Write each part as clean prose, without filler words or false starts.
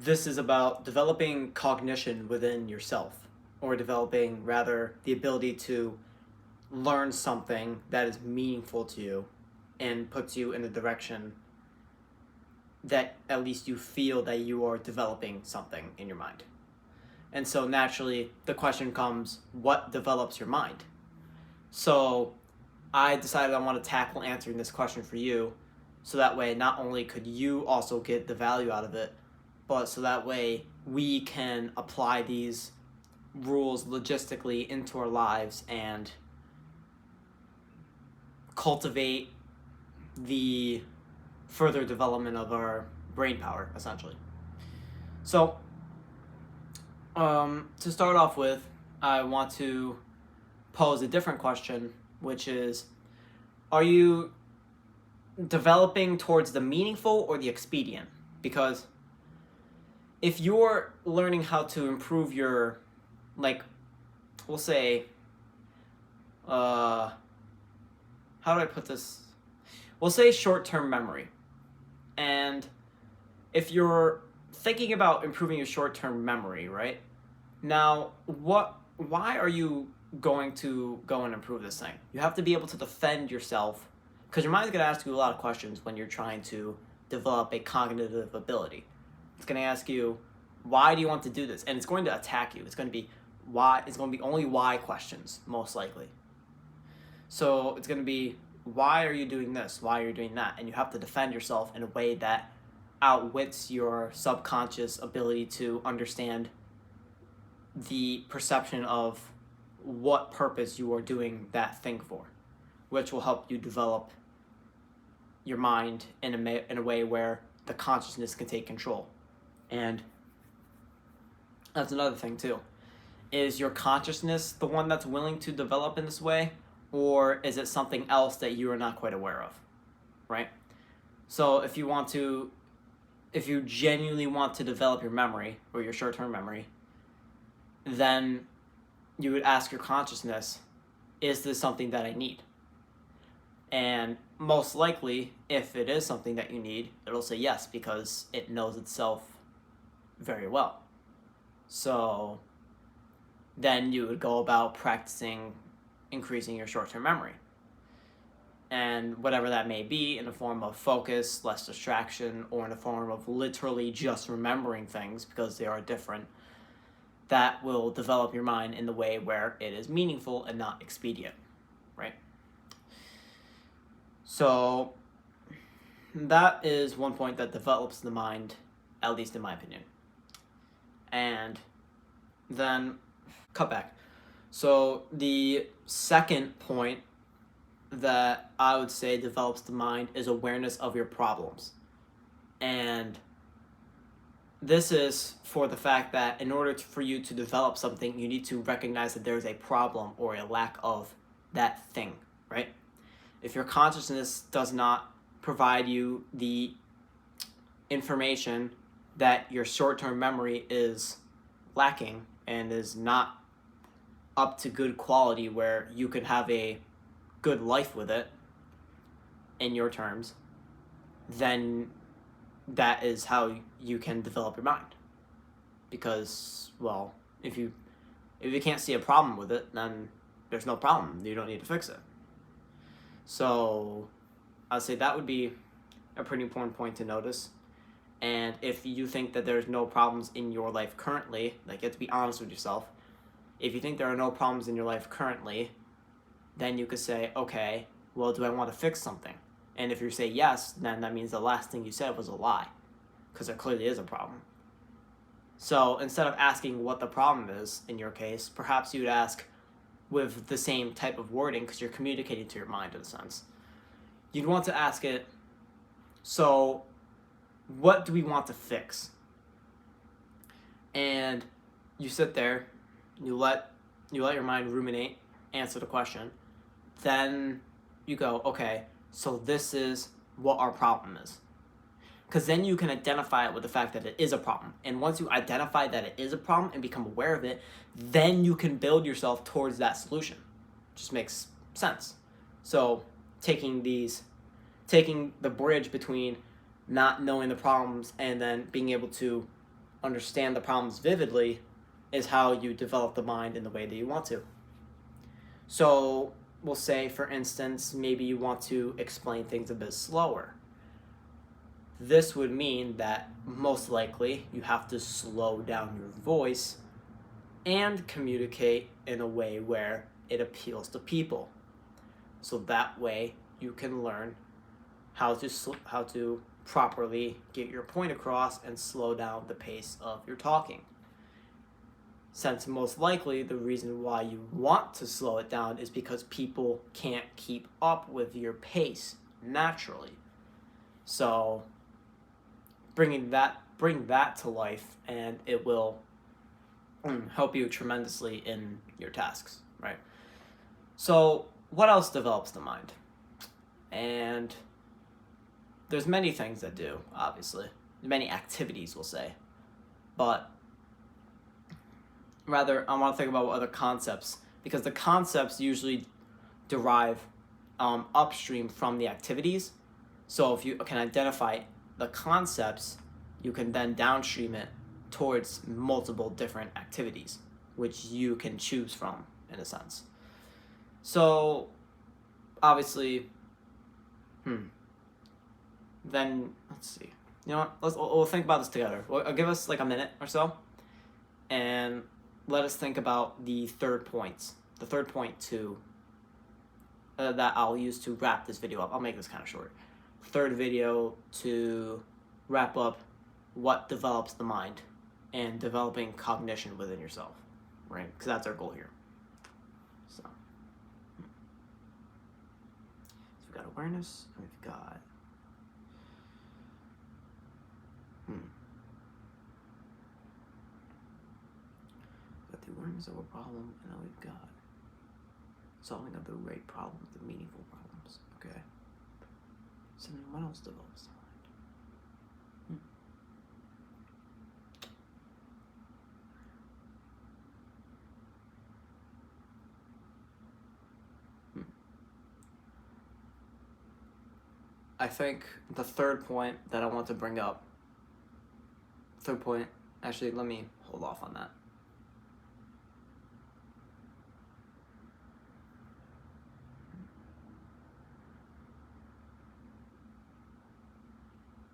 this is about developing cognition within yourself, or developing, rather, the ability to learn something that is meaningful to you and puts you in the direction that at least you feel that you are developing something in your mind. And so naturally, the question comes, what develops your mind? So I decided I want to tackle answering this question for you, so that way not only could you also get the value out of it, but so that way we can apply these rules logistically into our lives and cultivate the further development of our brain power, essentially. So, to start off with, I want to pose a different question, which is, are you developing towards the meaningful or the expedient? Because if you're learning how to improve your, like, we'll say, how do I put this? We'll say short-term memory. And if you're thinking about improving your short-term memory, right? Now, why are you going to go and improve this thing? You have to be able to defend yourself, because your mind's going to ask you a lot of questions when you're trying to develop a cognitive ability. It's going to ask you, why do you want to do this? And it's going to attack you. It's going to be why. It's going to be only why questions, most likely. So it's going to be, why are you doing this? Why are you doing that? And you have to defend yourself in a way that outwits your subconscious ability to understand the perception of what purpose you are doing that thing for, which will help you develop your mind in a way where the consciousness can take control. And that's another thing too. Is your consciousness the one that's willing to develop in this way, or is it something else that you are not quite aware of, right? So if you genuinely want to develop your memory or your short-term memory, then you would ask your consciousness, is this something that I need? And most likely, if it is something that you need, it'll say yes, because it knows itself very well. So then you would go about practicing increasing your short-term memory. And whatever that may be, in the form of focus, less distraction, or in the form of literally just remembering things, because they are different, that will develop your mind in the way where it is meaningful and not expedient, right? So that is one point that develops the mind, at least in my opinion. And then cut back. So the second point that I would say develops the mind is awareness of your problems. And this is for the fact that in order for you to develop something, you need to recognize that there is a problem or a lack of that thing, right? If your consciousness does not provide you the information that your short-term memory is lacking and is not up to good quality where you could have a good life with it, in your terms, then that is how you can develop your mind. Because, well, if you can't see a problem with it, then there's no problem. You don't need to fix it. So I'd say that would be a pretty important point to notice. And if you think that there's no problems in your life currently, like, you have to be honest with yourself. If you think there are no problems in your life currently, then you could say, okay, well, do I want to fix something? And if you say yes, then that means the last thing you said was a lie, because there clearly is a problem. So instead of asking what the problem is, in your case, perhaps you would ask with the same type of wording, because you're communicating to your mind in a sense. You'd want to ask it, so what do we want to fix? And you sit there, you let your mind ruminate, answer the question. Then you go, okay, so this is what our problem is. Because then you can identify it with the fact that it is a problem. And once you identify that it is a problem and become aware of it, then you can build yourself towards that solution. Just makes sense. So taking the bridge between not knowing the problems and then being able to understand the problems vividly is how you develop the mind in the way that you want to. So we'll say, for instance, maybe you want to explain things a bit slower. This would mean that most likely you have to slow down your voice and communicate in a way where it appeals to people. So that way you can learn how to properly get your point across and slow down the pace of your talking. Since most likely the reason why you want to slow it down is because people can't keep up with your pace naturally. So bring that to life, and it will help you tremendously in your tasks, right? So what else develops the mind? And there's many things that do, obviously. Many activities, we'll say. But rather, I want to think about what other concepts, because the concepts usually derive upstream from the activities. So if you can identify the concepts, you can then downstream it towards multiple different activities, which you can choose from, in a sense. So, obviously, then, let's see. You know what? We'll think about this together. I'll give us like a minute or so, and let us think about the third point. The third point that I'll use to wrap this video up. I'll make this kind of short. Third video to wrap up what develops the mind and developing cognition within yourself, right? Because that's our goal here. So we've got awareness, and we've got the awareness of a problem, and now we've got solving of the right problems, the meaningful problems. Okay. So then what else develops the mind? I think the third point that I want to bring up, actually, let me hold off on that.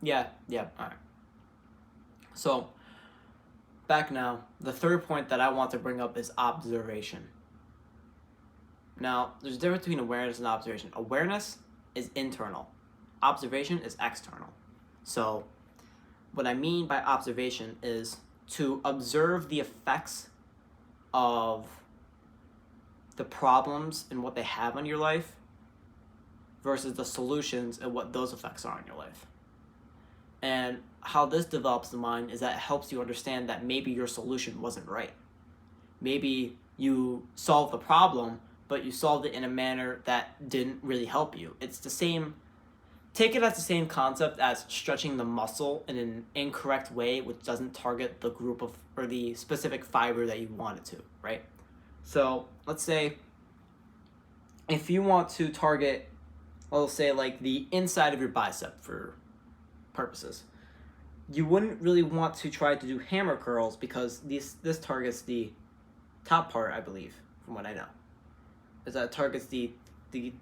Yeah, all right. So, back now, the third point that I want to bring up is observation. Now, there's a difference between awareness and observation. Awareness is internal. Observation is external. So, what I mean by observation is to observe the effects of the problems and what they have on your life versus the solutions and what those effects are on your life. And how this develops the mind is that it helps you understand that maybe your solution wasn't right. Maybe you solved the problem, but you solved it in a manner that didn't really help you. It's the same. Take it as the same concept as stretching the muscle in an incorrect way, which doesn't target the group of or the specific fiber that you want it to, right? So let's say if you want to target, let's say like the inside of your bicep for purposes, you wouldn't really want to try to do hammer curls because this targets the top part, I believe, from what I know, is that it targets the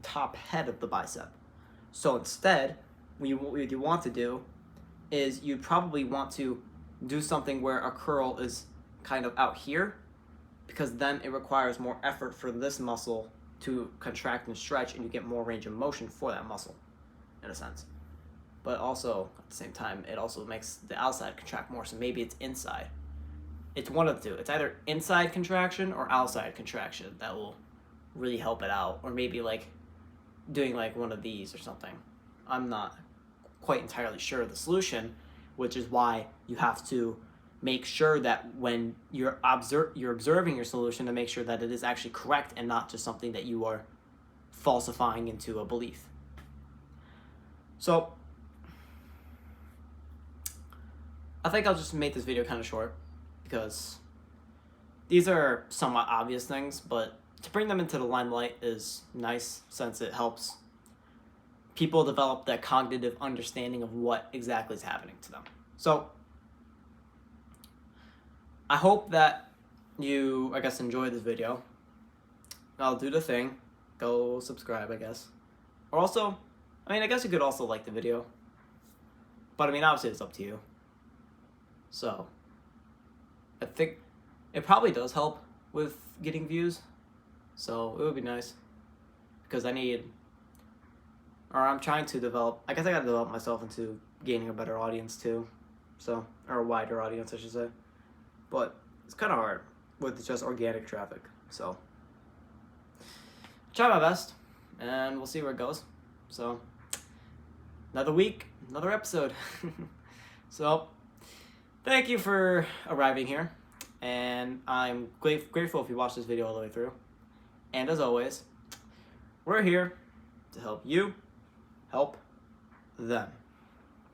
top head of the bicep. So instead, what you want to do is you'd probably want to do something where a curl is kind of out here, because then it requires more effort for this muscle to contract and stretch, and you get more range of motion for that muscle, in a sense. But also, at the same time, it also makes the outside contract more, so maybe it's inside. It's one of the two. It's either inside contraction or outside contraction that will really help it out, or maybe like doing like one of these or something. I'm not quite entirely sure of the solution, which is why you have to make sure that when you're observing your solution, to make sure that it is actually correct and not just something that you are falsifying into a belief. So I think I'll just make this video kind of short because these are somewhat obvious things, but to bring them into the limelight is nice since it helps people develop that cognitive understanding of what exactly is happening to them. So I hope that you, I guess, enjoyed this video. I'll do the thing. Go subscribe, I guess. Or also, I mean, I guess you could also like the video. But I mean, obviously it's up to you. So, I think it probably does help with getting views. So, it would be nice. Because I'm trying to develop, I guess I gotta develop myself into gaining a better audience too. So, or a wider audience, I should say. But it's kind of hard with just organic traffic. So, try my best, and we'll see where it goes. So, another week, another episode. So, thank you for arriving here, and I'm grateful if you watched this video all the way through. And as always, we're here to help you help them.